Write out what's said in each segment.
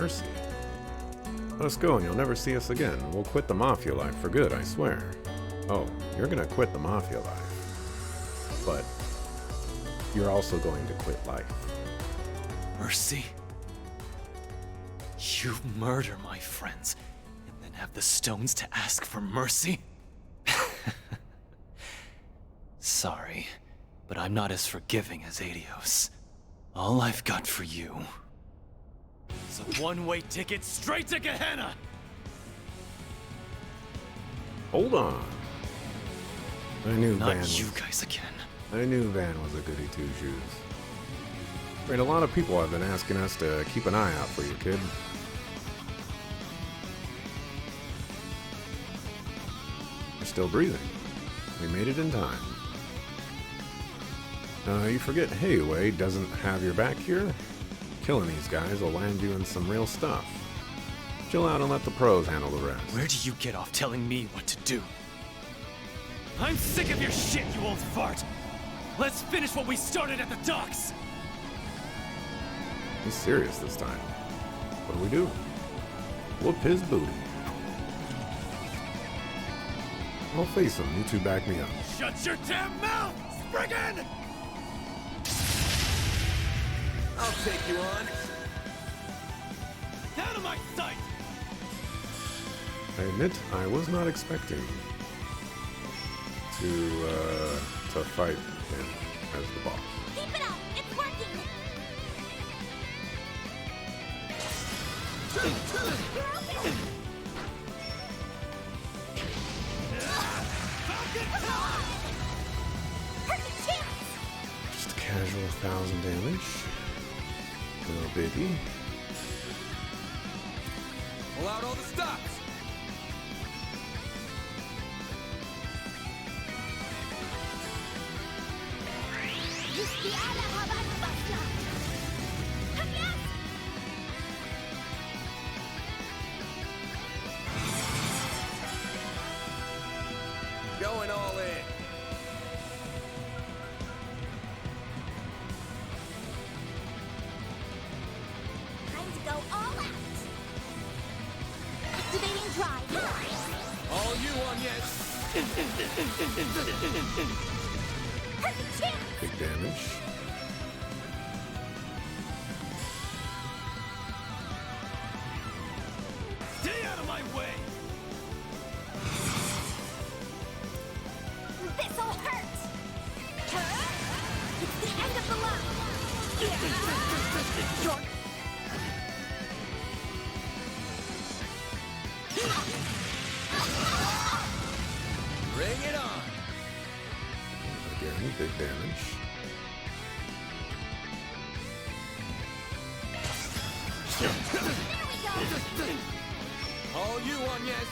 Mercy. Let us go and you'll never see us again. We'll quit the Mafia life for good, I swear. Oh, you're gonna quit the Mafia life. But you're also going to quit life. Mercy? You murder my friends, and then have the stones to ask for mercy? Sorry, but I'm not as forgiving as Adios. All I've got for you is a one-way ticket straight to Gehenna! Hold on. I knew Not Van you was, guys again. I knew Van was a goody two-shoes. Right, a lot of people have been asking us to keep an eye out for you, kid. You're still breathing. We made it in time. You forget Heiwei doesn't have your back here? Killing these guys will land you in some real stuff. Chill out and let the pros handle the rest. Where do you get off telling me what to do? I'm sick of your shit, you old fart! Let's finish what we started at the docks! He's serious this time. What do? Whoop his booty. I'll face him, you two back me up. Shut your damn mouth, Spriggan! I'll take you on. Out of my sight! I admit, I was not expecting to fight him as the boss. Keep it up! It's working! You're okay! Perfect chance! Just a casual 1,000 damage. No biggie. Pull out all the stops. Going all in. Time to go all out! Activating drive! All you on, yes. Perfect chance! Big damage. Stay out of my way! This'll hurt! It's the end of the line! Bring it on. Again, big damage. There we go! All you on, yes.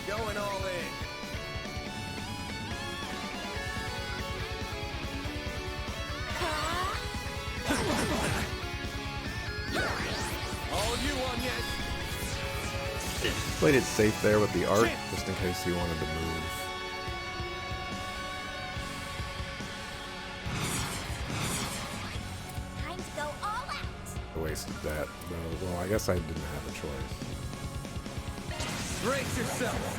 Going all in. All you on, yes. Played it safe there with the art, just in case he wanted to move. Time to go all out! I wasted that, though. Well, I guess I didn't have a choice. Brace yourself.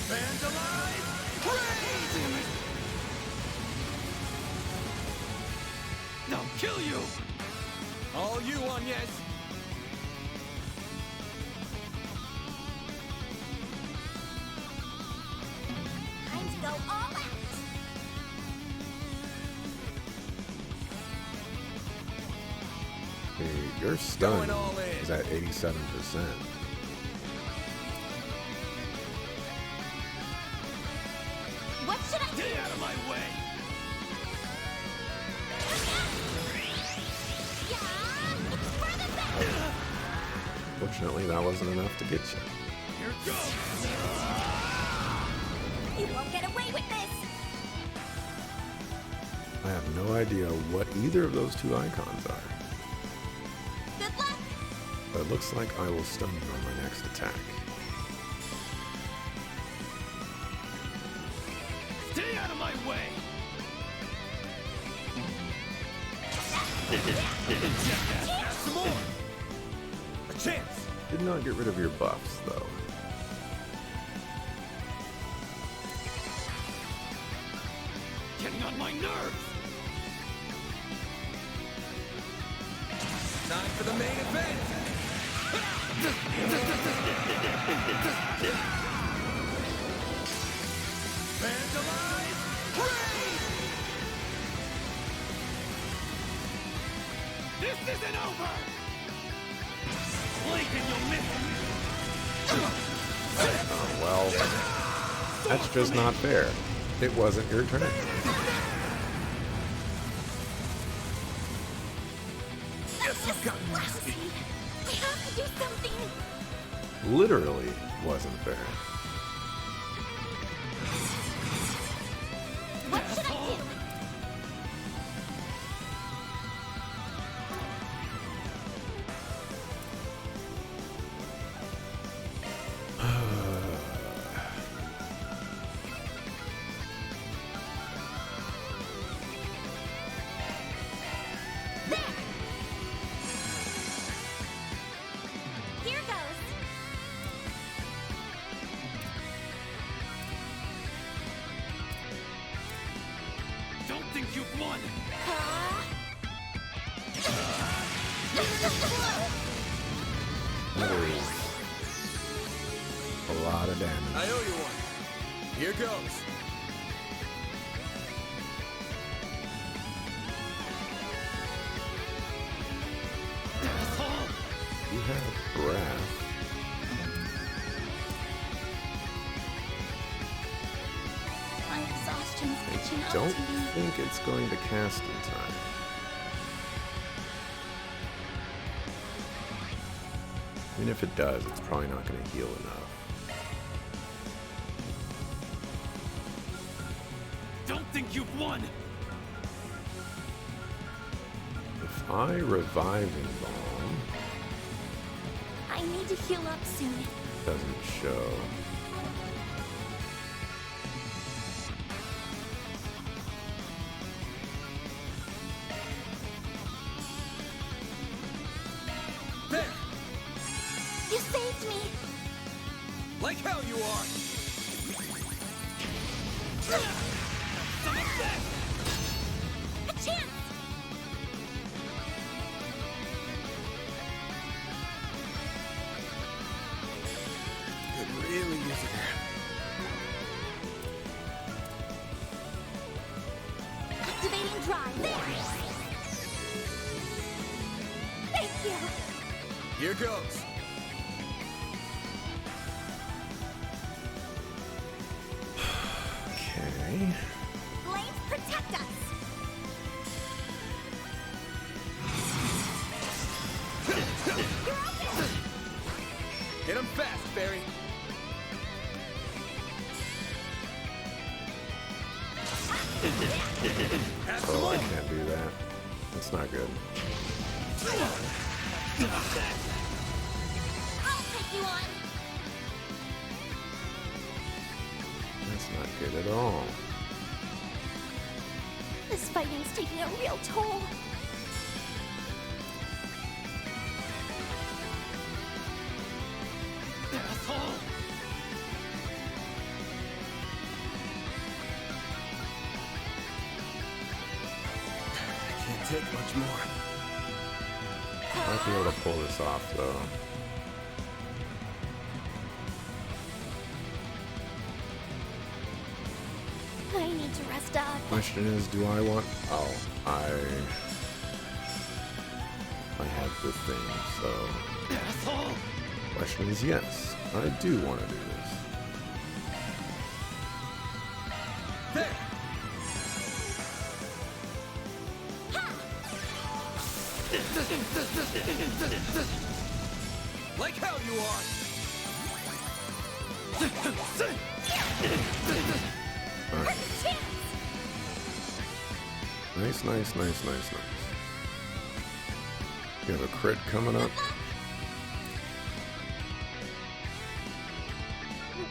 Fans alive, praise! I'll kill you! All you on, yes. Time to go all out! Hey, your stun Going all in. is at 87%. What should I do? Stay out of my way! Yeah! It's for the best! Fortunately, that wasn't enough to get you. Here goes! You won't get away with this! I have no idea what either of those two icons are, Good luck! but it looks like I will stun you on my next attack. way. Ask some more. A chance. Did not get rid of your buffs, though. Getting on my nerves. Time for the main event. Vandalize! Raid! This isn't over! Blink and you'll miss it! Oh, well, that's just not fair. It wasn't your turn. Yes, you've got nasty. I have to do something. Literally wasn't fair. What should I do? Here goes. Don't think you've won! That is a lot of damage. I owe you one. Here goes. You have breath. My exhaustion's catching up Don't to me. think it's going to cast in time. I mean, if it does, it's probably not going to heal enough. Don't think you've won! If I reviving bomb I need to heal up soon. doesn't show. There! You saved me. Like hell you are! Some effect! A chance. Could really use it. Activating drive. There. Thank you. Here goes. Okay. Blades protect us. You're open. Hit him fast, Barry. Have some Oh, more. I can't do that. That's not good. I'll take you on. That's not good at all. This fighting's taking a real toll. Asshole! I can't take much more. Might be able to pull this off, though. I need to rest up. Question is, do I want... Oh, I have the thing, so... Asshole! Question is, yes, I do want to do this. There! Like hell you are! Alright. Chance. Nice, nice, nice, nice, nice. You have a crit coming up.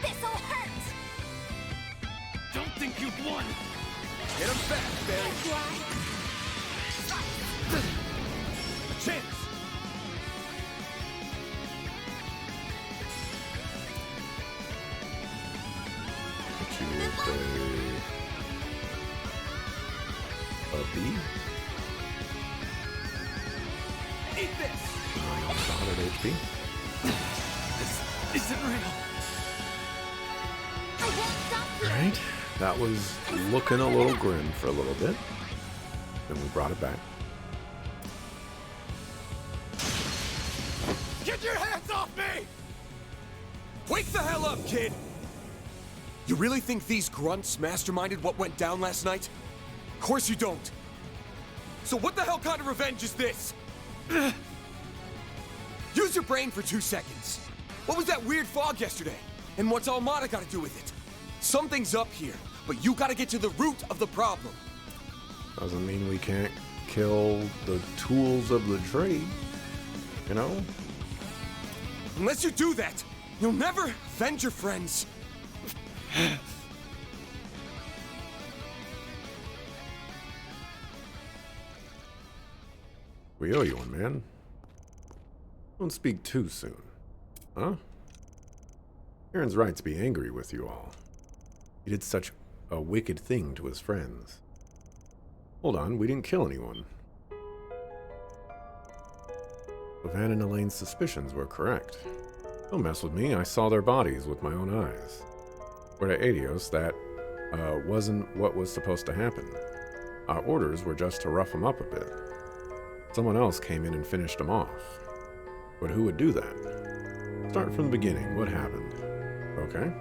This'll hurt. Don't think you've won! Hit him fast, Barry. What? A chance. Hit you with a B? Eat this. 100 HP. This isn't real. I won't stop here. Alright, that was looking a little grim for a little bit. Then we brought it back. Get your hands off me! Wake the hell up, kid! You really think these grunts masterminded what went down last night? Of course you don't. So what the hell kind of revenge is this? Use your brain for 2 seconds. What was that weird fog yesterday? And what's Almada got to do with it? Something's up here, but you got to get to the root of the problem. Doesn't mean we can't kill the tools of the trade, you know? Unless you do that, you'll never avenge your friends. We owe you one, man. Don't speak too soon. Huh? Aaron's right to be angry with you all. He did such a wicked thing to his friends. Hold on, we didn't kill anyone. Levan and Elaine's suspicions were correct. Don't mess with me, I saw their bodies with my own eyes. For the Adios, that wasn't what was supposed to happen. Our orders were just to rough them up a bit. Someone else came in and finished them off. But who would do that? Start from the beginning, what happened? Okay.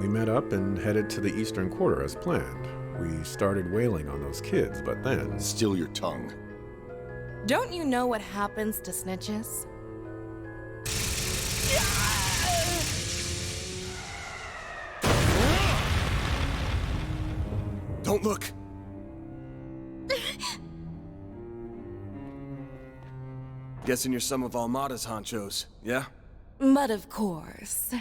We met up and headed to the Eastern Quarter as planned. We started wailing on those kids, but then... Still your tongue. Don't you know what happens to snitches? Don't look. Guessing you're some of Almada's honchos, yeah? But of course.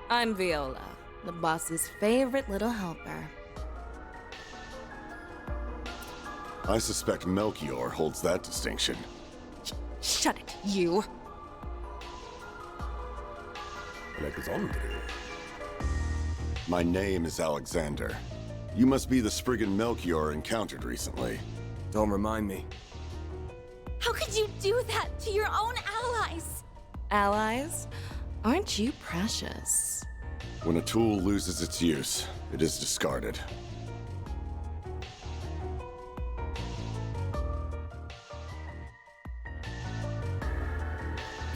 I'm Viola, the boss's favorite little helper. I suspect Melchior holds that distinction. Shut it, you. Alexandre. My name is Alexander. You must be the Spriggan Melchior encountered recently. Don't remind me. How could you do that to your own allies? Allies? Aren't you precious? When a tool loses its use, it is discarded.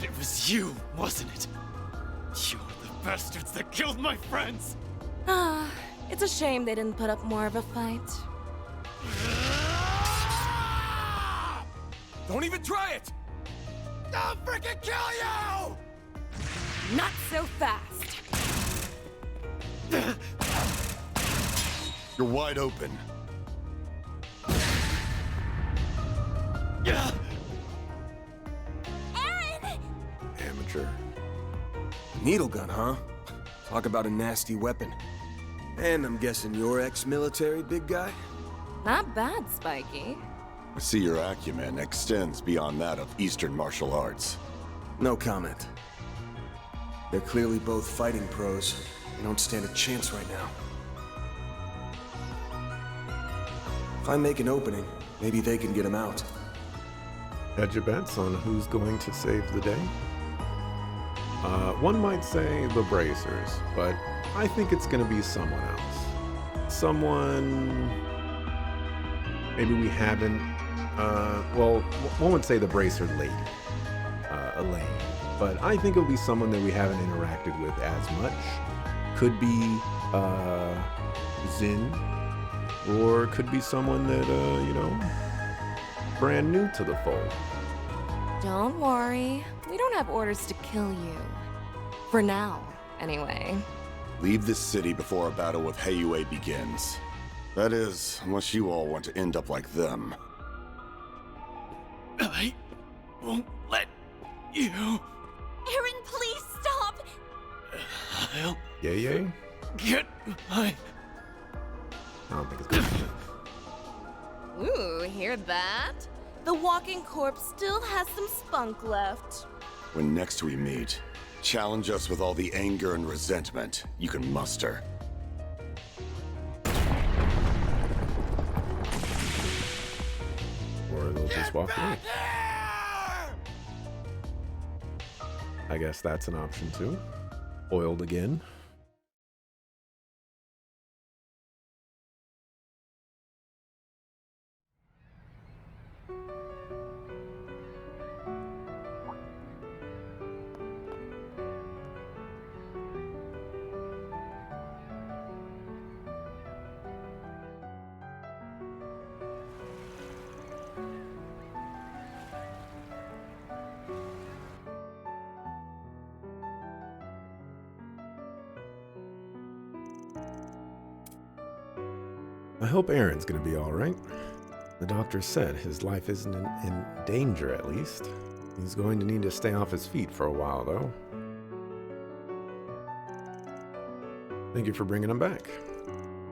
It was you, wasn't it? You're the bastards that killed my friends! Ah, it's a shame they didn't put up more of a fight. Don't even try it! I'll freaking kill you! Not so fast. You're wide open. Aaron! Amateur. Needle gun, huh? Talk about a nasty weapon. And I'm guessing you're ex-military, big guy? Not bad, Spiky. I see your acumen extends beyond that of Eastern martial arts. No comment. They're clearly both fighting pros. They don't stand a chance right now. If I make an opening, maybe they can get him out. Hedge your bets on who's going to save the day? One might say the Bracers, but I think it's going to be someone else. Someone... maybe we haven't... well, one would say the Bracer lady, Elaine. But I think it'll be someone that we haven't interacted with as much. Could be Zin, or could be someone that, you know, brand new to the fold. Don't worry. We don't have orders to kill you. For now, anyway. Leave this city before a battle with Heiyue begins. That is, unless you all want to end up like them. won't let you. Aaron, please stop! I'll Yay? get my... I don't think it's gonna happen. Ooh, hear that? The walking corpse still has some spunk left. When next we meet, challenge us with all the anger and resentment you can muster. Or they'll just walk away. I guess that's an option too. Oiled again. I hope Aaron's gonna be alright. The doctor said his life isn't in danger, at least. He's going to need to stay off his feet for a while, though. Thank you for bringing him back.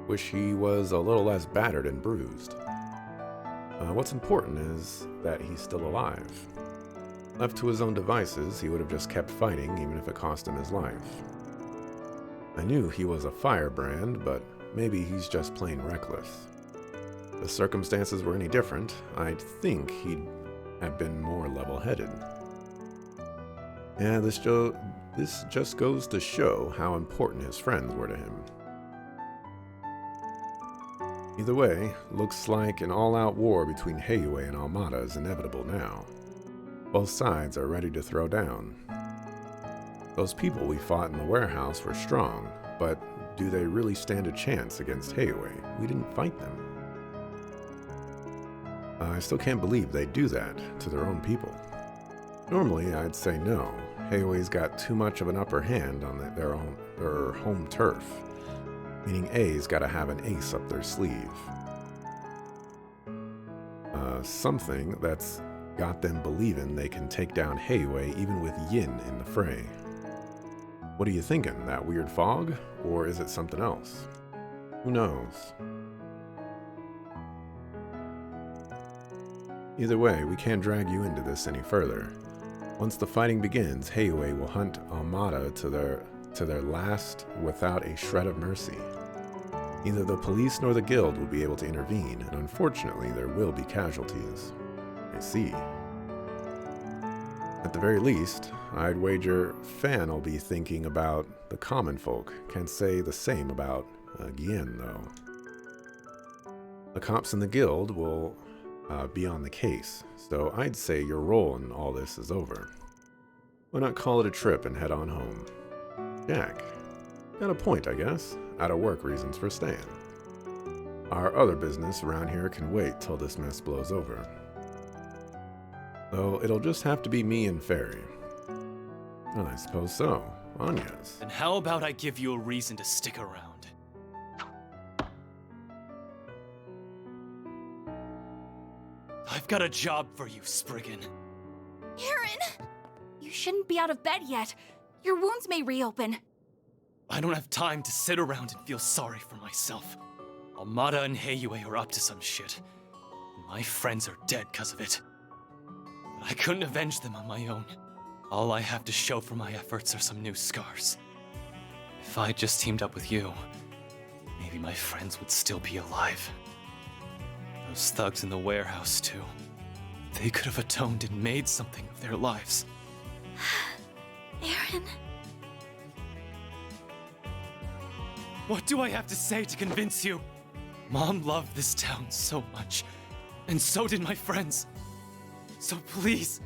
Wish he was a little less battered and bruised. What's important is that he's still alive. Left to his own devices, he would have just kept fighting, even if it cost him his life. I knew he was a firebrand, but maybe he's just plain reckless. If the circumstances were any different, I'd think he'd have been more level-headed. Yeah, this just goes to show how important his friends were to him. Either way, looks like an all-out war between Heiyue and Almada is inevitable now. Both sides are ready to throw down. Those people we fought in the warehouse were strong, but do they really stand a chance against Heiyue? We didn't fight them. I still can't believe they do that to their own people. Normally, I'd say no. Heiyue's got too much of an upper hand on their home turf. Meaning A's gotta have an ace up their sleeve. Something that's got them believing they can take down Heiyue even with Yin in the fray. What are you thinking? That weird fog? Or is it something else? Who knows? Either way, we can't drag you into this any further. Once the fighting begins, Heiyue will hunt Almada to their last without a shred of mercy. Neither the police nor the guild will be able to intervene, and unfortunately there will be casualties. I see. At the very least, I'd wager Fan will be thinking about the common folk. Can't say the same about Gien, though. The cops in the guild will be on the case, so I'd say your role in all this is over. Why not call it a trip and head on home? Jack. Got a point, I guess. Out of work reasons for staying. Our other business around here can wait till this mess blows over. Though it'll just have to be me and Fairy. Well, I suppose so. Anya's. Then how about I give you a reason to stick around? I've got a job for you, Spriggan. Aaron! You shouldn't be out of bed yet. Your wounds may reopen. I don't have time to sit around and feel sorry for myself. Almada and Heiyue are up to some shit. And my friends are dead because of it. But I couldn't avenge them on my own. All I have to show for my efforts are some new scars. If I just teamed up with you, maybe my friends would still be alive. Those thugs in the warehouse, too. They could have atoned and made something of their lives. Aaron... What do I have to say to convince you? Mom loved this town so much, and so did my friends. So please,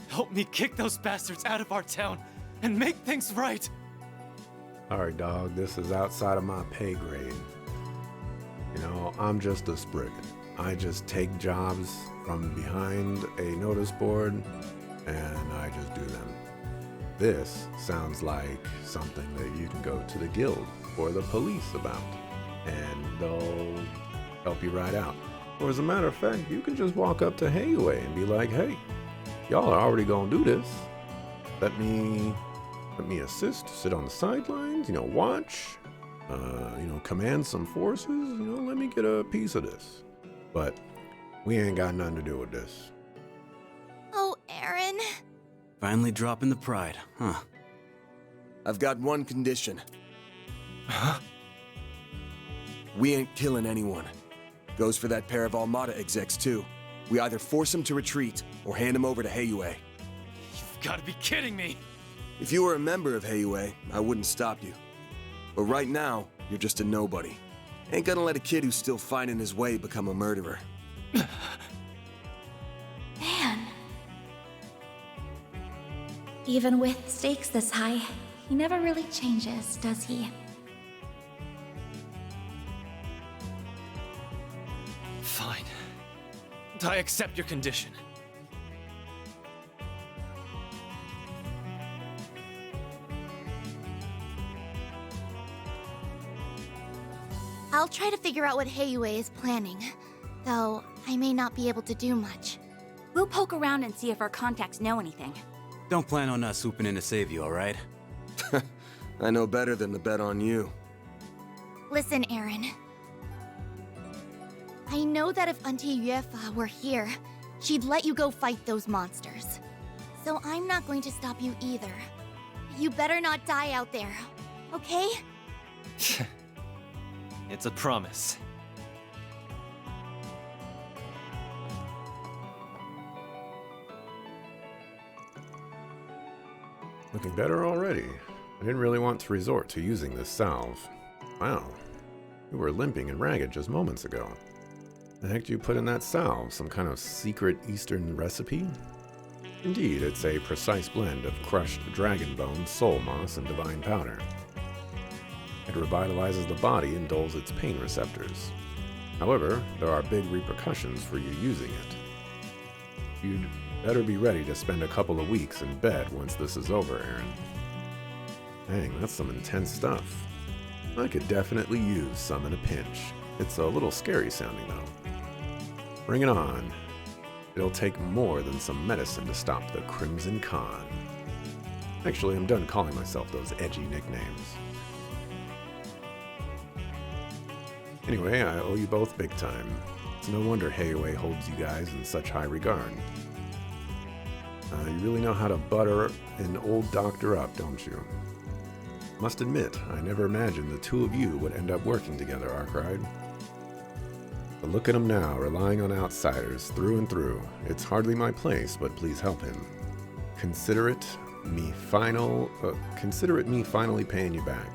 help me kick those bastards out of our town and make things right. Sorry, dog, this is outside of my pay grade. You know, I'm just a Spriggan. I just take jobs from behind a notice board, and I just do them. This sounds like something that you can go to the guild or the police about, and they'll help you right out. Or as a matter of fact, you can just walk up to Heiyue and be like, hey, y'all are already gonna do this. Let me assist, sit on the sidelines, watch, command some forces, let me get a piece of this. But we ain't got nothing to do with this. Oh, Aaron. Finally dropping the pride, huh? I've got one condition. Huh? We ain't killing anyone. Goes for that pair of Armada execs, too. We either force them to retreat, or hand them over to Heiyue. You've got to be kidding me! If you were a member of Heiyue, I wouldn't stop you. But right now, you're just a nobody. Ain't gonna let a kid who's still finding his way become a murderer. Man. Even with stakes this high, he never really changes, does he? Fine. I accept your condition. I'll try to figure out what Heiyue is planning, though I may not be able to do much. We'll poke around and see if our contacts know anything. Don't plan on us swooping in to save you, alright? I know better than to bet on you. Listen, Aaron. I know that if Auntie Yuefa were here, she'd let you go fight those monsters. So I'm not going to stop you either. You better not die out there, okay? It's a promise. Looking better already. I didn't really want to resort to using this salve. Wow. You were limping and ragged just moments ago. The heck do you put in that salve? Some kind of secret Eastern recipe? Indeed, it's a precise blend of crushed dragon bone, soul moss, and divine powder. It revitalizes the body and dulls its pain receptors. However, there are big repercussions for you using it. You'd better be ready to spend a couple of weeks in bed once this is over, Aaron. Dang, that's some intense stuff. I could definitely use some in a pinch. It's a little scary sounding, though. Bring it on. It'll take more than some medicine to stop the Crimson Khan. Actually, I'm done calling myself those edgy nicknames. Anyway, I owe you both big time. It's no wonder Heiyue holds you guys in such high regard. You really know how to butter an old doctor up, don't you? Must admit, I never imagined the two of you would end up working together, Arkwright. But look at him now, relying on outsiders through and through. It's hardly my place, but please help him. Consider it me finally paying you back.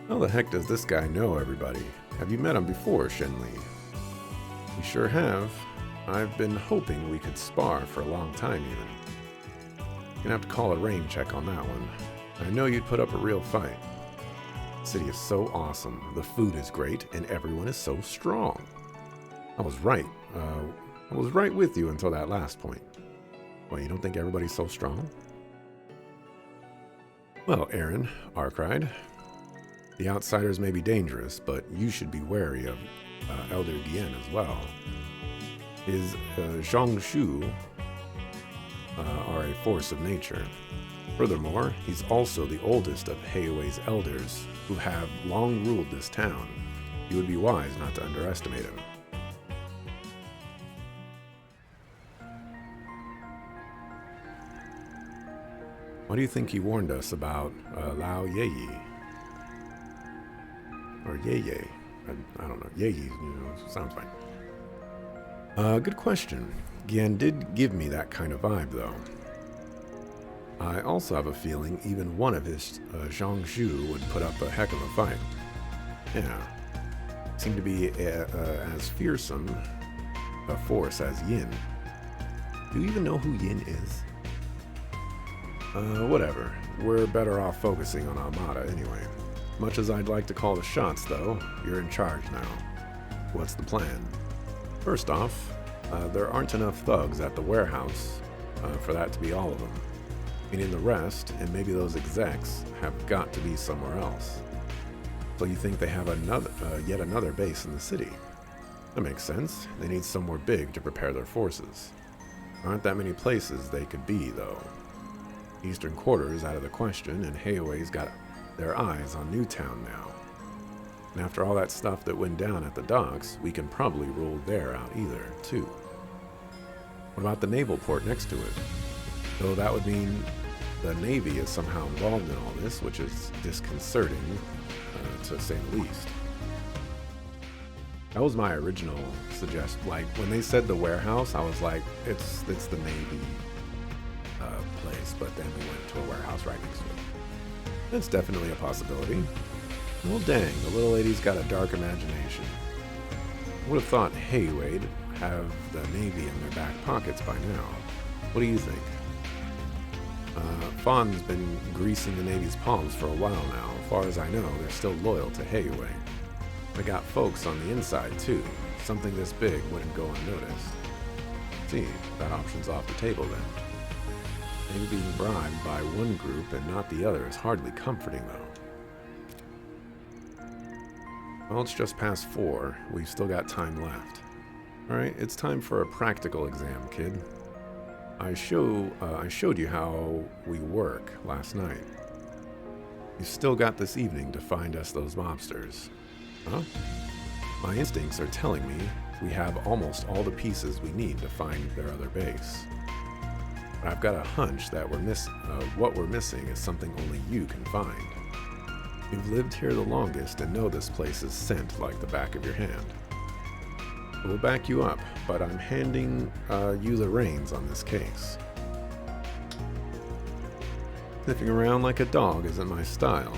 How the heck does this guy know everybody? Have you met him before, Shenli? We sure have. I've been hoping we could spar for a long time, even. Gonna have to call a rain check on that one. I know you'd put up a real fight. The city is so awesome, the food is great, and everyone is so strong. I was right. I was right with you until that last point. Well, you don't think everybody's so strong? Well, Aaron, Arkwright, the outsiders may be dangerous, but you should be wary of Elder Gien as well. His Zhongshu are a force of nature. Furthermore, he's also the oldest of Heiyue's elders, who have long ruled this town. You would be wise not to underestimate him. Why do you think he warned us about Lao Yeyi? Or Yeye? I don't know. Yeyi, sounds fine. Good question. Gien did give me that kind of vibe, though. I also have a feeling even one of his Zhongshu would put up a heck of a fight. Yeah. Seem to be as fearsome a force as Yin. Do you even know who Yin is? Whatever. We're better off focusing on Armada anyway. Much as I'd like to call the shots, though, you're in charge now. What's the plan? First off, there aren't enough thugs at the warehouse for that to be all of them. Meaning the rest, and maybe those execs, have got to be somewhere else. So you think they have yet another base in the city? That makes sense. They need somewhere big to prepare their forces. Aren't that many places they could be, though. Eastern Quarter is out of the question, and Hayaway's got their eyes on Newtown now. And after all that stuff that went down at the docks, we can probably rule there out either, too. What about the naval port next to it? Though that would mean the Navy is somehow involved in all this, which is disconcerting, to say the least. That was my original suggestion. Like, when they said the warehouse, I was like, it's the Navy place, but then we went to a warehouse right next to it. That's definitely a possibility. Well, dang, the little lady's got a dark imagination. I would have thought Hayway'd have the Navy in their back pockets by now. What do you think? Fawn's been greasing the Navy's palms for a while now. As far as I know, they're still loyal to Hayway. They got folks on the inside, too. Something this big wouldn't go unnoticed. See, that option's off the table then. Maybe being bribed by one group and not the other is hardly comforting, though. Well, it's just past 4. We've still got time left. Alright, it's time for a practical exam, kid. I showed you how we work last night. You've still got this evening to find us those mobsters. Huh? My instincts are telling me we have almost all the pieces we need to find their other base. But I've got a hunch that what we're missing is something only you can find. You've lived here the longest and know this place is scent like the back of your hand. We'll back you up, but I'm handing you the reins on this case. Sniffing around like a dog isn't my style,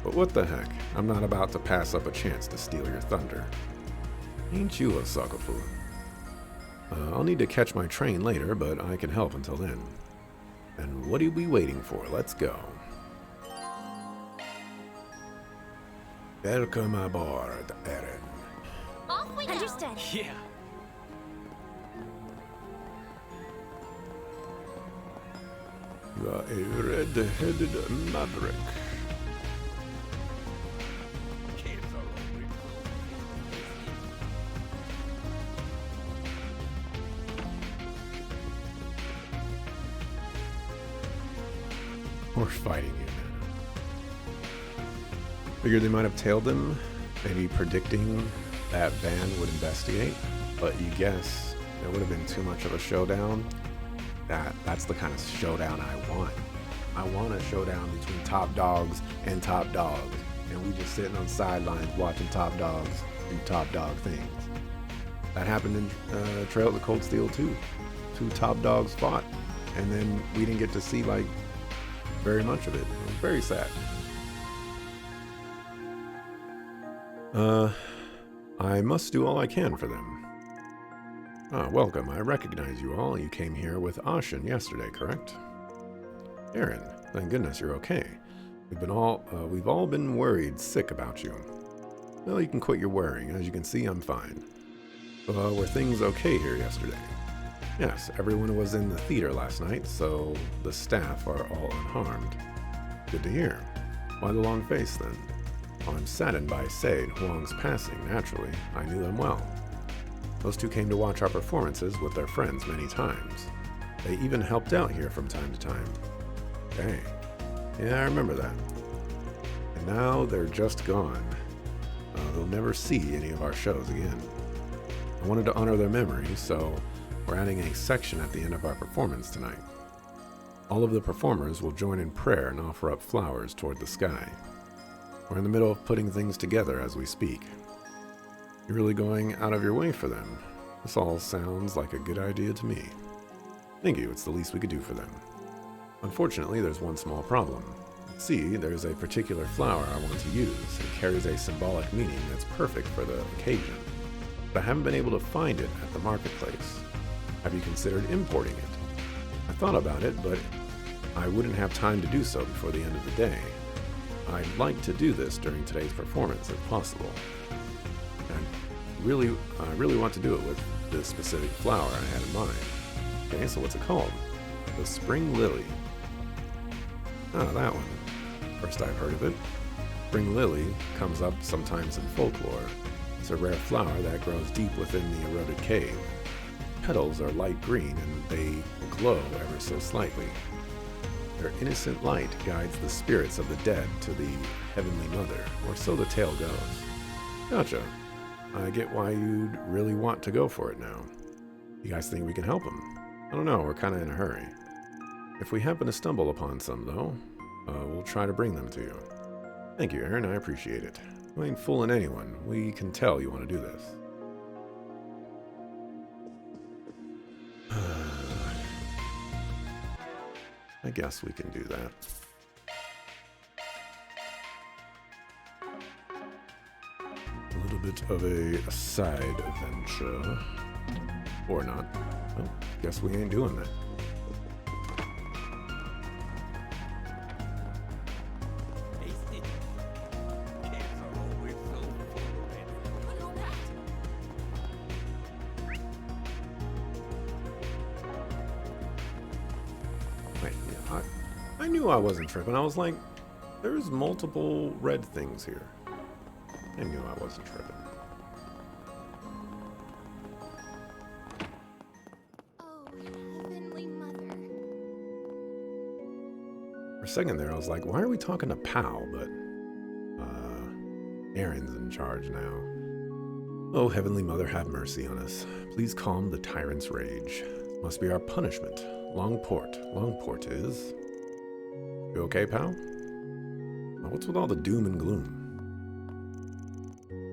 but what the heck, I'm not about to pass up a chance to steal your thunder. Ain't you a sucker fool? I'll need to catch my train later, but I can help until then. And what are we waiting for? Let's go. Welcome aboard, Eren. Off we go. Understood. Yeah. You are a red-headed maverick. We're fighting you, man. Figured they might have tailed them, maybe predicting that Van would investigate, but you guess it would have been too much of a showdown. That's the kind of showdown I want. I want a showdown between top dogs and top dogs, and we just sitting on sidelines watching top dogs do top dog things. That happened in Trail of the Cold Steel too. 2 top dogs fought, and then we didn't get to see like very much of it. It was very sad. I must do all I can for them. Welcome. I recognize you all. You came here with Ashen yesterday, correct? Eren, thank goodness you're okay. We've all been worried sick about you. Well, you can quit your worrying. As you can see, I'm fine. Were things okay here yesterday? Yes, everyone was in the theater last night, so the staff are all unharmed. Good to hear. Why the long face, then? I'm saddened by Sei and Huang's passing, naturally. I knew them well. Those 2 came to watch our performances with their friends many times. They even helped out here from time to time. Dang. Yeah, I remember that. And now they're just gone. They'll never see any of our shows again. I wanted to honor their memory, so we're adding a section at the end of our performance tonight. All of the performers will join in prayer and offer up flowers toward the sky. We're in the middle of putting things together as we speak. You're really going out of your way for them. This all sounds like a good idea to me. Thank you, it's the least we could do for them. Unfortunately, there's one small problem. See, there's a particular flower I want to use. It carries a symbolic meaning that's perfect for the occasion. But I haven't been able to find it at the marketplace. Have you considered importing it? I thought about it, but I wouldn't have time to do so before the end of the day. I'd like to do this during today's performance if possible. I really want to do it with this specific flower I had in mind. Okay, so what's it called? The Spring Lily. Ah, that one. First I've heard of it. Spring Lily comes up sometimes in folklore. It's a rare flower that grows deep within the eroded cave. petals are light green and they glow ever so slightly. Their innocent light guides the spirits of the dead to the Heavenly Mother, or so the tale goes. Gotcha. I get why you'd really want to go for it now. You guys think we can help them? I don't know, we're kind of in a hurry. If we happen to stumble upon some, though, we'll try to bring them to you. Thank you, Aaron, I appreciate it. You ain't fooling anyone. We can tell you want to do this. I guess we can do that. A little bit of a side adventure. Or not. Well, guess we ain't doing that. Wait, yeah, I knew I wasn't tripping. I was like, there's multiple red things here. I knew I wasn't tripping. Oh, Heavenly Mother. For a second there, I was like, why are we talking to Pal? But, Aaron's in charge now. Oh, Heavenly Mother, have mercy on us. Please calm the tyrant's rage. This must be our punishment. Longport is. You okay, Pal? What's with all the doom and gloom?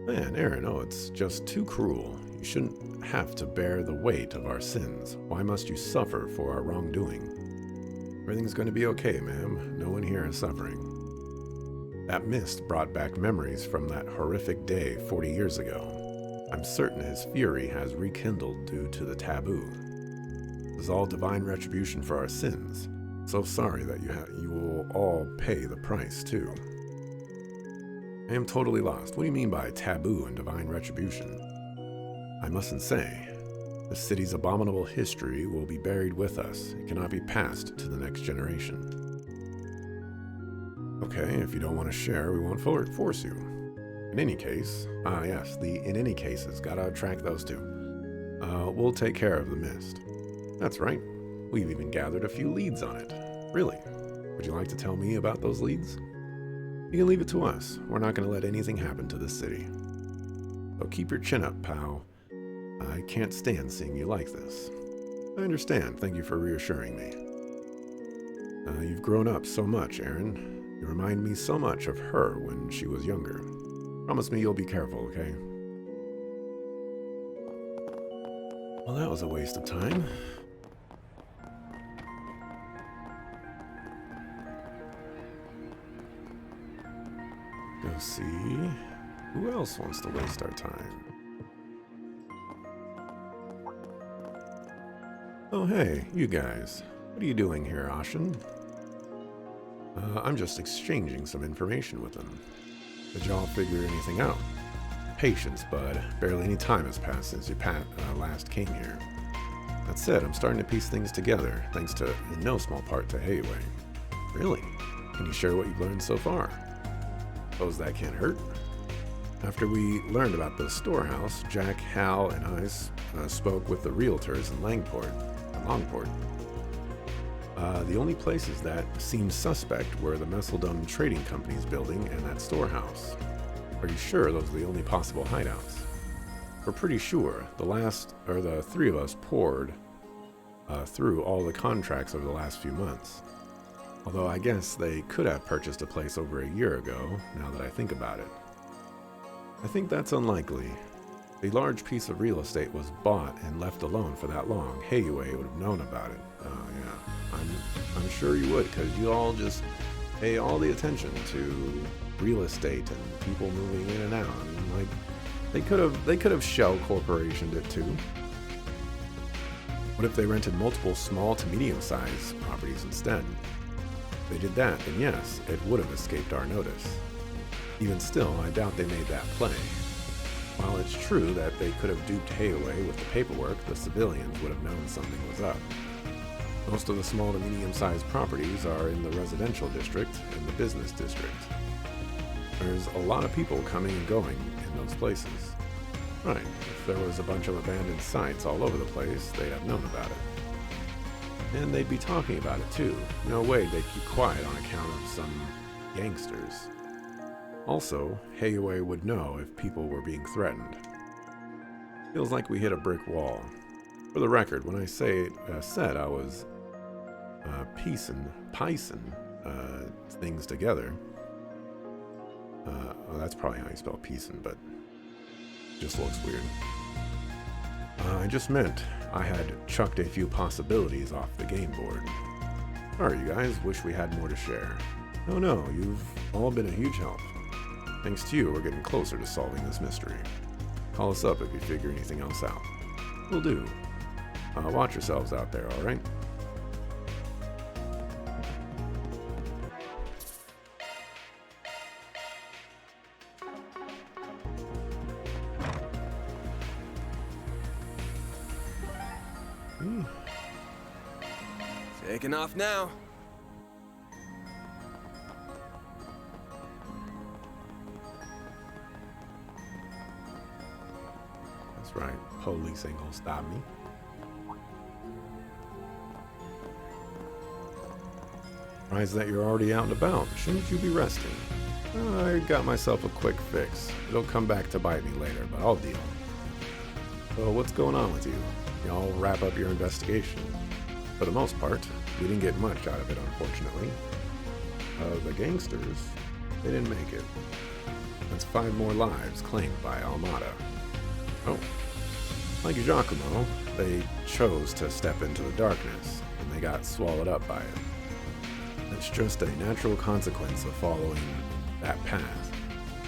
Man, Aaron, it's just too cruel. You shouldn't have to bear the weight of our sins. Why must you suffer for our wrongdoing? Everything's going to be okay, ma'am. No one here is suffering. That mist brought back memories from that horrific day 40 years ago. I'm certain his fury has rekindled due to the taboo. It was all divine retribution for our sins. So sorry that you will all pay the price, too. I am totally lost. What do you mean by taboo and divine retribution? I mustn't say. The city's abominable history will be buried with us. It cannot be passed to the next generation. Okay, if you don't want to share, we won't force you. In any case, yes, the in any cases, gotta track those two. We'll take care of the mist. That's right. We've even gathered a few leads on it. Really? Would you like to tell me about those leads? You can leave it to us. We're not going to let anything happen to this city. So keep your chin up, pal. I can't stand seeing you like this. I understand. Thank you for reassuring me. You've grown up so much, Aaron. You remind me so much of her when she was younger. Promise me you'll be careful, okay? Well, that was a waste of time. Go see who else wants to waste our time. Oh hey, you guys. What are you doing here, Ashen? I'm just exchanging some information with them. Did y'all figure anything out? Patience, bud. Barely any time has passed since you last came here. That said, I'm starting to piece things together, thanks to, in no small part, to Hayway. Really? Can you share what you've learned so far? Suppose that can't hurt. After we learned about the storehouse, Jack, Hal, and I spoke with the realtors in Longport. The only places that seemed suspect were the Messeldom Trading Company's building and that storehouse. Are you sure those are the only possible hideouts? We're pretty sure. The three of us poured through all the contracts over the last few months. Although I guess they could have purchased a place over a year ago, now that I think about it. I think that's unlikely. A large piece of real estate was bought and left alone for that long. Hayway would have known about it. Yeah, I'm sure you would, because you all just pay all the attention to real estate and people moving in and out. I mean, like, they could have shell corporationed it too. What if they rented multiple small to medium-sized properties instead? If they did that, then yes, it would have escaped our notice. Even still, I doubt they made that play. While it's true that they could have duped Hayway with the paperwork, the civilians would have known something was up. Most of the small to medium-sized properties are in the residential district and the business district. There's a lot of people coming and going in those places. Right. If there was a bunch of abandoned sites all over the place, they'd have known about it. And they'd be talking about it too. No way they'd keep quiet on account of some gangsters. Also, Heiue would know if people were being threatened. Feels like we hit a brick wall. For the record, when I said I was piecing things together, well, that's probably how you spell piecing, but it just looks weird. I just meant I had chucked a few possibilities off the game board. Sorry, you guys, wish we had more to share. No, you've all been a huge help. Thanks to you, we're getting closer to solving this mystery. Call us up if you figure anything else out. Will do. Watch yourselves out there, alright? Taking off now. That's right. Police ain't gonna stop me. Surprised that you're already out and about. Shouldn't you be resting? I got myself a quick fix. It'll come back to bite me later, but I'll deal. So what's going on with you? Y'all wrap up your investigation. For the most part, we didn't get much out of it, unfortunately. The gangsters, they didn't make it. That's 5 more lives claimed by Almada. Oh, like Giacomo, they chose to step into the darkness, and they got swallowed up by it. It's just a natural consequence of following that path.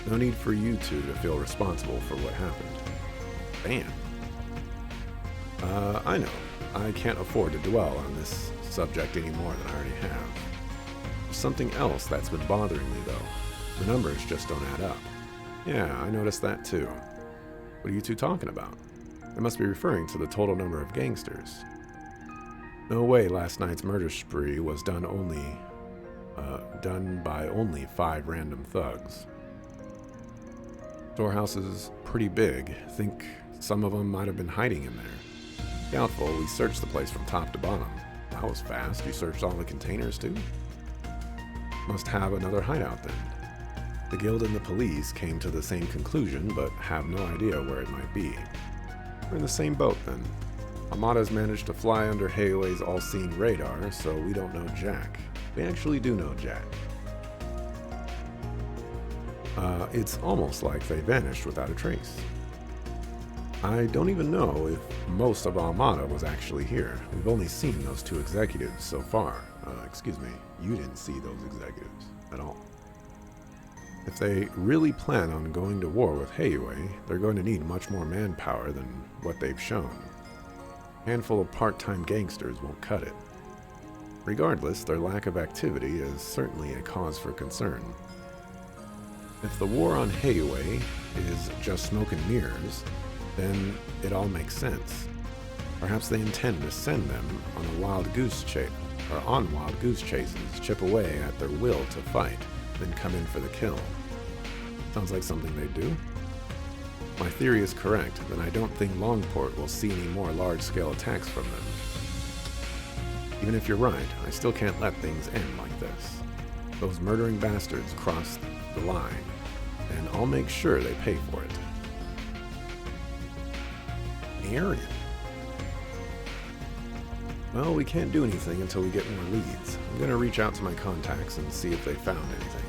No need for you two to feel responsible for what happened. Damn. I know. I can't afford to dwell on this subject any more than I already have. There's something else that's been bothering me, though. The numbers just don't add up. Yeah, I noticed that too. What are you two talking about? They must be referring to the total number of gangsters. No way last night's murder spree was done by only 5 random thugs. Storehouse is pretty big. Think some of them might have been hiding in there. Doubtful, we searched the place from top to bottom. That was fast. You searched all the containers too? Must have another hideout then. The guild and the police came to the same conclusion, but have no idea where it might be. We're in the same boat then. Amada's managed to fly under Heiue's all-seeing radar, so we don't know Jack. We actually do know Jack. It's almost like they vanished without a trace. I don't even know if most of Almada was actually here. We've only seen those 2 executives so far. Excuse me, you didn't see those executives at all. If they really plan on going to war with Heiue, they're going to need much more manpower than what they've shown. A handful of part-time gangsters won't cut it. Regardless, their lack of activity is certainly a cause for concern. If the war on Heiue is just smoke and mirrors, then it all makes sense. Perhaps they intend to send them on wild goose chases, chip away at their will to fight, then come in for the kill. Sounds like something they do. If my theory is correct, then I don't think Longport will see any more large-scale attacks from them. Even if you're right, I still can't let things end like this. Those murdering bastards crossed the line, and I'll make sure they pay for it. Arian. Well, we can't do anything until we get more leads. I'm going to reach out to my contacts and see if they found anything.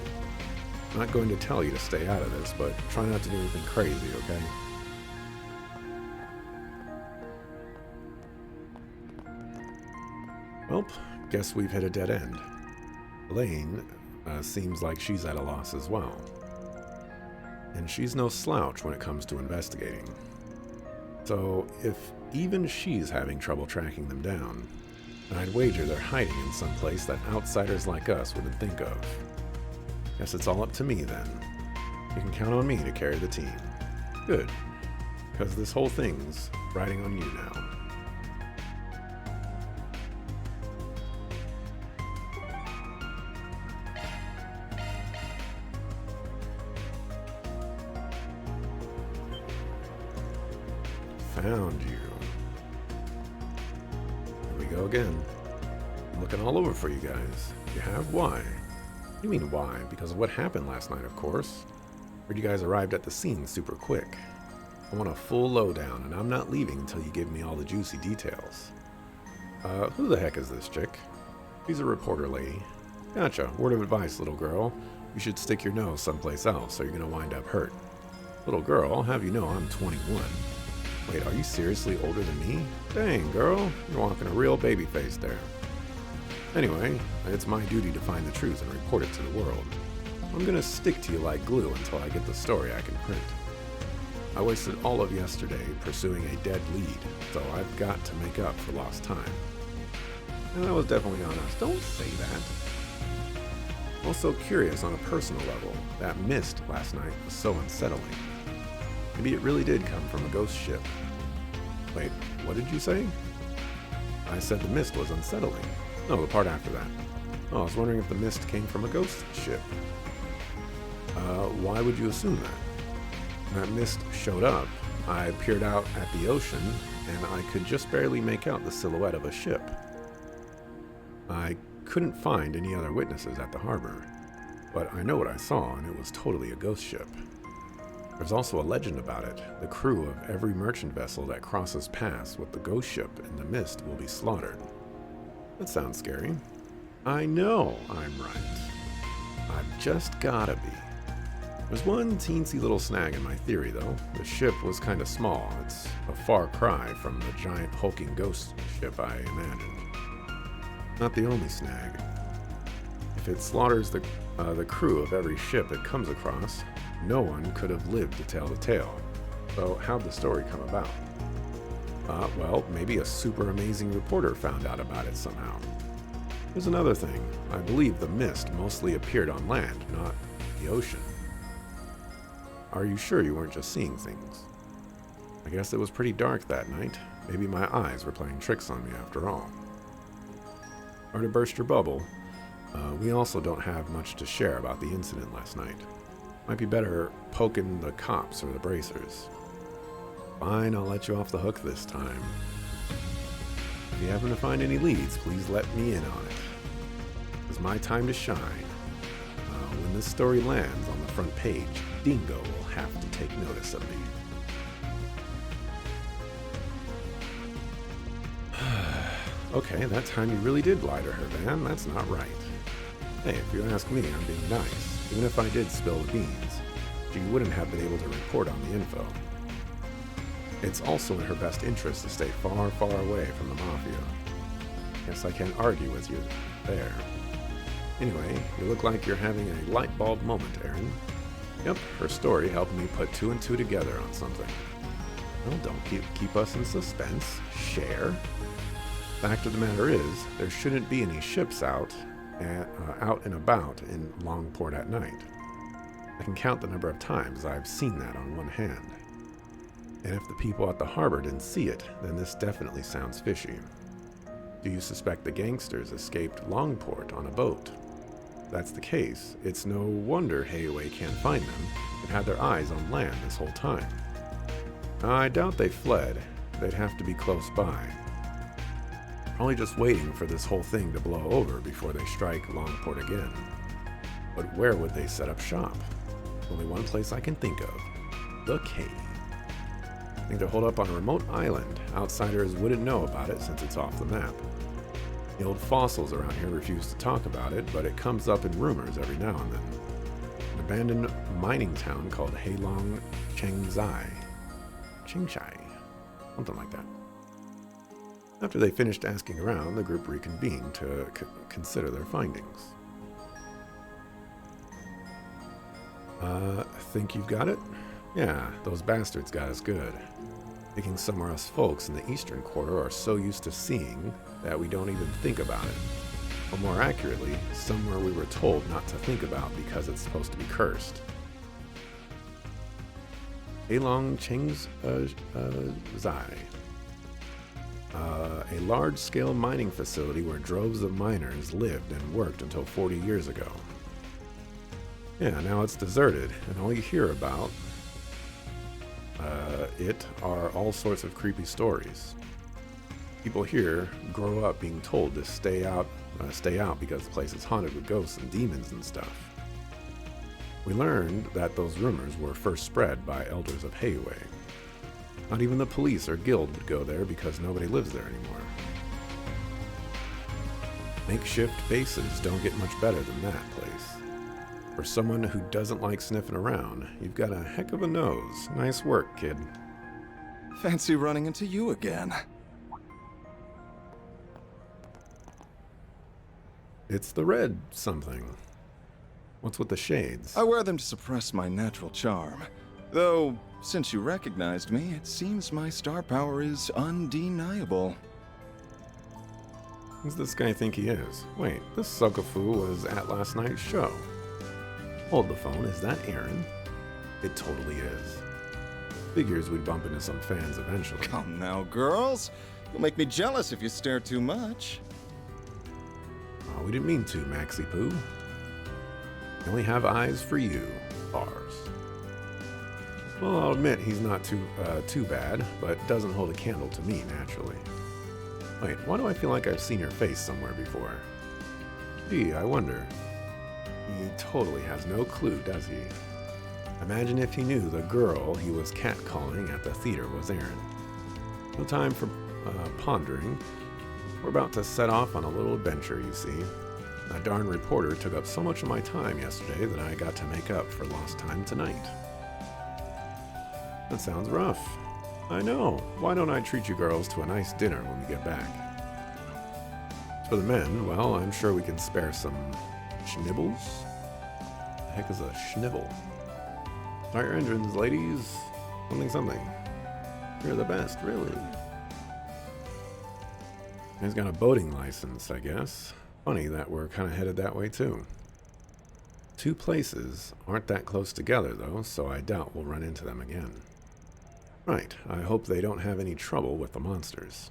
I'm not going to tell you to stay out of this, but try not to do anything crazy, okay? Well, guess we've hit a dead end. Elaine seems like she's at a loss as well. And she's no slouch when it comes to investigating. So, if even she's having trouble tracking them down, then I'd wager they're hiding in some place that outsiders like us wouldn't think of. Guess it's all up to me then. You can count on me to carry the team. Good, because this whole thing's riding on you now. Found you. Here we go again. I'm looking all over for you guys. You have? Why? What do you mean why? Because of what happened last night, of course. Heard you guys arrived at the scene super quick. I want a full lowdown, and I'm not leaving until you give me all the juicy details. Who the heck is this chick? She's a reporter lady. Gotcha. Word of advice, little girl. You should stick your nose someplace else, or you're gonna wind up hurt. Little girl, I'll have you know I'm 21. Wait, are you seriously older than me? Dang, girl. You're walking a real baby face there. Anyway, it's my duty to find the truth and report it to the world. I'm gonna stick to you like glue until I get the story I can print. I wasted all of yesterday pursuing a dead lead, so I've got to make up for lost time. And that was definitely on us. Don't say that. Also curious on a personal level, that mist last night was so unsettling. Maybe it really did come from a ghost ship. Wait, what did you say? I said the mist was unsettling. No, the part after that. Oh, I was wondering if the mist came from a ghost ship. Why would you assume that? When that mist showed up, I peered out at the ocean, and I could just barely make out the silhouette of a ship. I couldn't find any other witnesses at the harbor, but I know what I saw, and it was totally a ghost ship. There's also a legend about it. The crew of every merchant vessel that crosses paths with the ghost ship in the mist will be slaughtered. That sounds scary. I know I'm right. I've just gotta be. There's one teensy little snag in my theory, though. The ship was kind of small. It's a far cry from the giant hulking ghost ship I imagined. Not the only snag. If it slaughters the crew of every ship it comes across, no one could have lived to tell the tale. So how'd the story come about? Well, maybe a super amazing reporter found out about it somehow. There's another thing. I believe the mist mostly appeared on land, not the ocean. Are you sure you weren't just seeing things? I guess it was pretty dark that night. Maybe my eyes were playing tricks on me after all. Or to burst your bubble, we also don't have much to share about the incident last night. Might be better poking the cops or the bracers. Fine, I'll let you off the hook this time. If you happen to find any leads, please let me in on it. It's my time to shine. When this story lands on the front page, Dingo will have to take notice of me. Okay, that time you really did lie to her, Van. That's not right. Hey, if you ask me, I'm being nice. Even if I did spill the beans, she wouldn't have been able to report on the info. It's also in her best interest to stay far, far away from the Mafia. Guess I can't argue with you there. Anyway, you look like you're having a light bulb moment, Aaron. Yep, her story helped me put two and two together on something. Well, don't keep us in suspense. Share. Fact of the matter is, there shouldn't be any ships out and about in Longport at night. I can count the number of times I've seen that on one hand. And if the people at the harbor didn't see it, then this definitely sounds fishy. Do you suspect the gangsters escaped Longport on a boat? If that's the case, it's no wonder Hayaway can't find them and had their eyes on land this whole time. I doubt they fled. They'd have to be close by. Probably just waiting for this whole thing to blow over before they strike Longport again. But where would they set up shop? Only one place I can think of. The cave. I think they're holed up on a remote island. Outsiders wouldn't know about it since it's off the map. The old fossils around here refuse to talk about it, but it comes up in rumors every now and then. An abandoned mining town called Heilong Chengzai. Chingshai. Something like that. After they finished asking around, the group reconvened to consider their findings. Think you've got it? Yeah, those bastards got us good. Thinking somewhere us folks in the eastern quarter are so used to seeing that we don't even think about it. Or more accurately, somewhere we were told not to think about because it's supposed to be cursed. Heilong Chengzai. A large-scale mining facility where droves of miners lived and worked until 40 years ago. Yeah, now it's deserted, and all you hear about it are all sorts of creepy stories. People here grow up being told to stay out because the place is haunted with ghosts and demons and stuff. We learned that those rumors were first spread by elders of Hayway. Not even the police or guild would go there because nobody lives there anymore. Makeshift bases don't get much better than that place. For someone who doesn't like sniffing around, you've got a heck of a nose. Nice work, kid. Fancy running into you again. It's the red something. What's with the shades? I wear them to suppress my natural charm. Though, since you recognized me, it seems my star power is undeniable. Who's this guy think he is? Wait, this Suckafu was at last night's show. Hold the phone, is that Aaron? It totally is. Figures we'd bump into some fans eventually. Come now, girls. You'll make me jealous if you stare too much. Oh, we didn't mean to, Maxi Poo. We only have eyes for you, bars. Well, I'll admit he's not too bad, but doesn't hold a candle to me, naturally. Wait, why do I feel like I've seen your face somewhere before? Gee, I wonder. He totally has no clue, does he? Imagine if he knew the girl he was catcalling at the theater was Aaron. No time for pondering. We're about to set off on a little adventure, you see. That darn reporter took up so much of my time yesterday that I got to make up for lost time tonight. That sounds rough. I know. Why don't I treat you girls to a nice dinner when we get back? For the men, well, I'm sure we can spare some schnibbles. The heck is a schnivel? Start your engines, ladies. Something. You're the best, really. He's got a boating license, I guess. Funny that we're kind of headed that way, too. Two places aren't that close together, though, so I doubt we'll run into them again. Right, I hope they don't have any trouble with the monsters.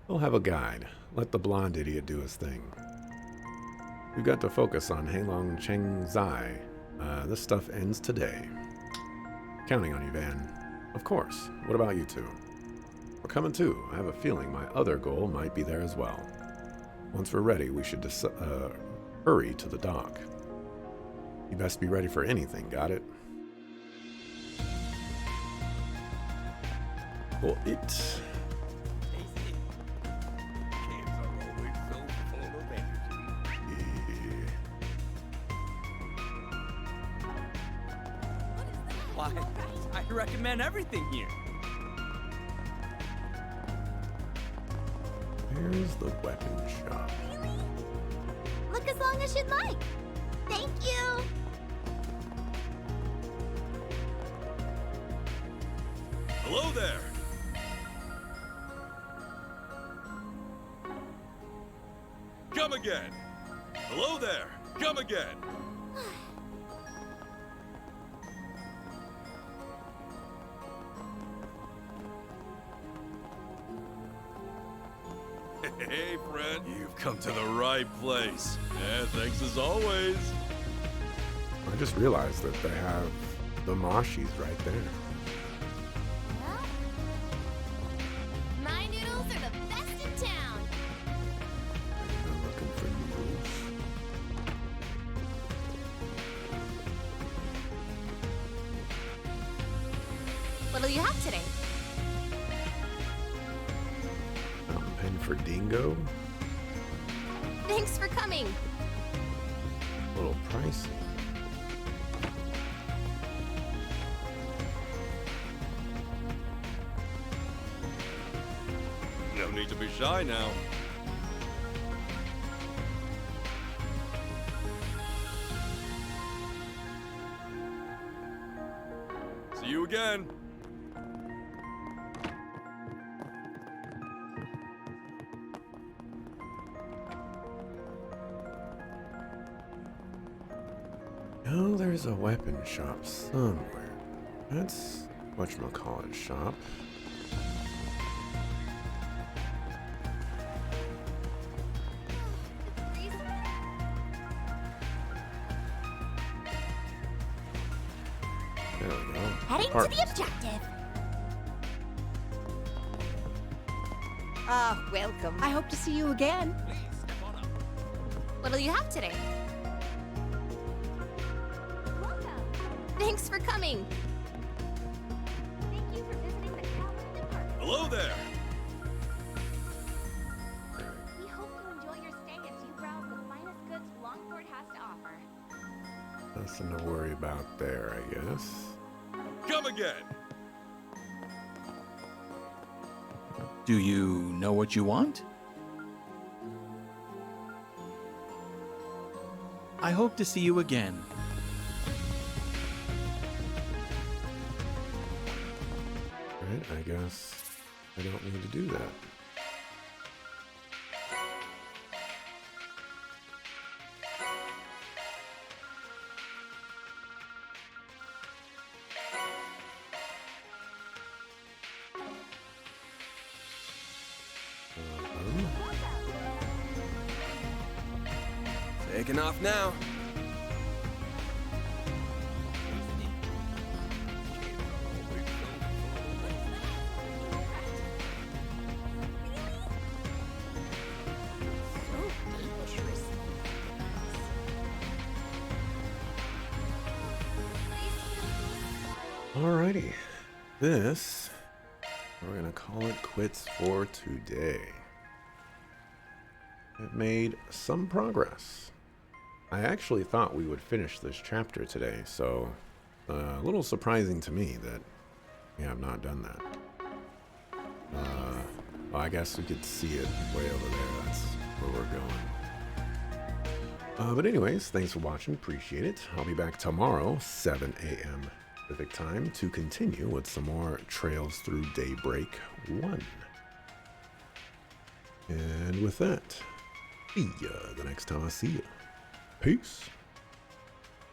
We'll have a guide. Let the blonde idiot do his thing. We've got to focus on Heilong Cheng Zai. This stuff ends today. Counting on you, Van. Of course. What about you two? We're coming too. I have a feeling my other goal might be there as well. Once we're ready, we should hurry to the dock. You best be ready for anything, got it? Well, it... Why, I recommend everything here. Where's the weapon shop? Look as long as you'd like. Thank you. Hello there! Come again! Hello there! Come again! Hey, friend. You've come to the right place. Yeah, thanks as always. I just realized that they have the Mashis right there. My noodles are the best in town. I'm looking for noodles. What'll you have today? Fountain pen for Dingo? Thanks for coming. A little pricey. No need to be shy now. See you again. Oh, there's a weapon shop somewhere. That's whatchamacallit shop. There we go. Heading Park. to the objective. Ah, welcome. I hope to see you again. What'll you have today? Welcome. Thanks for coming. Thank you for visiting the Calvin department. Hello there! We hope you enjoy your stay as you browse the finest goods Longport has to offer. Nothing to worry about there, I guess. Come again! Do you know what you want? I hope to see you again. Right, I guess I don't need to do that. Taking off now. Alrighty, this, we're gonna call it quits for today. I've made some progress. I actually thought we would finish this chapter today, so a little surprising to me that we have not done that. Well, I guess we could see it way over there. That's where we're going. But anyways, thanks for watching. Appreciate it. I'll be back tomorrow, 7 a.m. Pacific time, to continue with some more Trails Through Daybreak 1. And with that, see ya the next time I see ya. Peace.